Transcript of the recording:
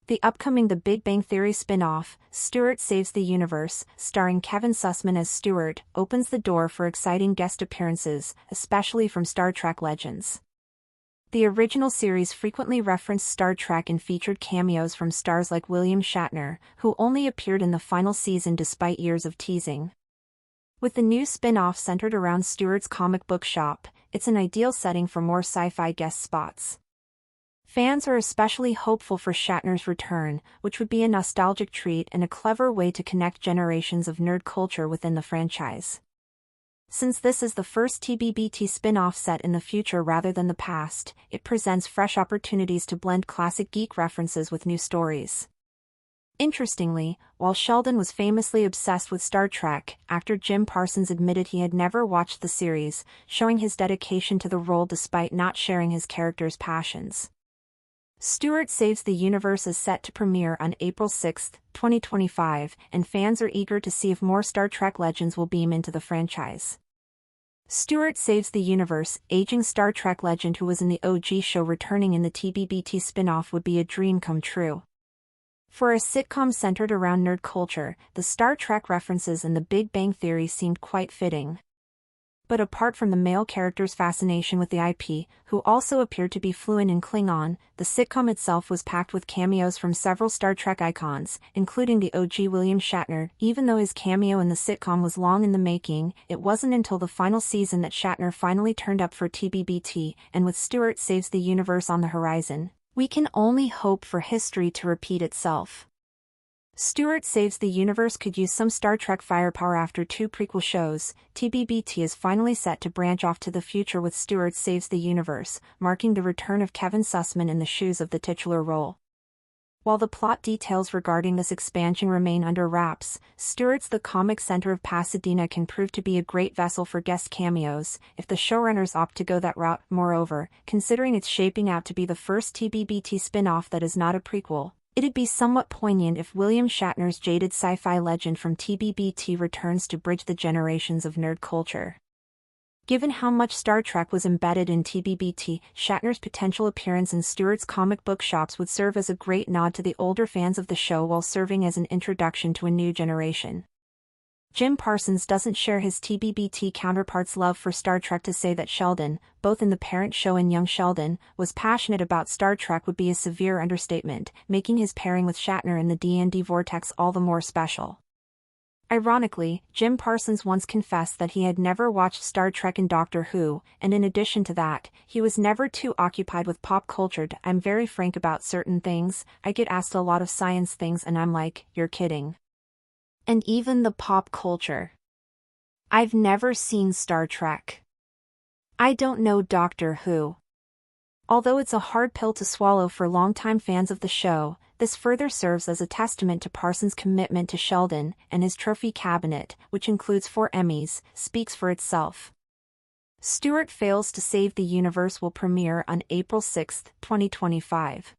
The upcoming The Big Bang Theory spin-off, Stuart Saves the Universe, starring Kevin Sussman as Stuart, opens the door for exciting guest appearances, especially from Star Trek legends. The original series frequently referenced Star Trek and featured cameos from stars like William Shatner, who only appeared in the final season despite years of teasing. With the new spin-off centered around Stuart's comic book shop, it's an ideal setting for more sci-fi guest spots. Fans are especially hopeful for Shatner's return, which would be a nostalgic treat and a clever way to connect generations of nerd culture within the franchise. Since this is the first TBBT spin-off set in the future rather than the past, it presents fresh opportunities to blend classic geek references with new stories. Interestingly, while Sheldon was famously obsessed with Star Trek, actor Jim Parsons admitted he had never watched the series, showing his dedication to the role despite not sharing his character's passions. Stuart Saves the Universe is set to premiere on April 6, 2025, and fans are eager to see if more Star Trek legends will beam into the franchise. Stuart Saves the Universe, aging Star Trek legend who was in the OG show returning in the TBBT spin-off would be a dream come true. For a sitcom centered around nerd culture, the Star Trek references in The Big Bang Theory seemed quite fitting. But apart from the male character's fascination with the IP, who also appeared to be fluent in Klingon, the sitcom itself was packed with cameos from several Star Trek icons, including the OG William Shatner. Even though his cameo in the sitcom was long in the making, it wasn't until the final season that Shatner finally turned up for TBBT, and with Stuart Saves the Universe on the horizon, we can only hope for history to repeat itself. Stuart Saves the Universe could use some Star Trek firepower after 2 prequel shows. TBBT is finally set to branch off to the future with Stuart Saves the Universe, marking the return of Kevin Sussman in the shoes of the titular role. While the plot details regarding this expansion remain under wraps, Stuart's The Comic Center of Pasadena can prove to be a great vessel for guest cameos, if the showrunners opt to go that route. Moreover, considering it's shaping out to be the first TBBT spin-off that is not a prequel, it'd be somewhat poignant if William Shatner's jaded sci-fi legend from TBBT returns to bridge the generations of nerd culture. Given how much Star Trek was embedded in TBBT, Shatner's potential appearance in Stuart's comic book shops would serve as a great nod to the older fans of the show while serving as an introduction to a new generation. Jim Parsons doesn't share his TBBT counterpart's love for Star Trek to say that Sheldon, both in the parent show and young Sheldon, was passionate about Star Trek would be a severe understatement, making his pairing with Shatner in the D&D vortex all the more special. Ironically, Jim Parsons once confessed that he had never watched Star Trek and Doctor Who, and in addition to that, he was never too occupied with pop culture. I'm very frank about certain things, I get asked a lot of science things and I'm like, you're kidding. And even the pop culture. I've never seen Star Trek. I don't know Doctor Who. Although it's a hard pill to swallow for longtime fans of the show, this further serves as a testament to Parsons' commitment to Sheldon, and his trophy cabinet, which includes 4 Emmys, speaks for itself. Stuart Fails to Save the Universe will premiere on April 6, 2025.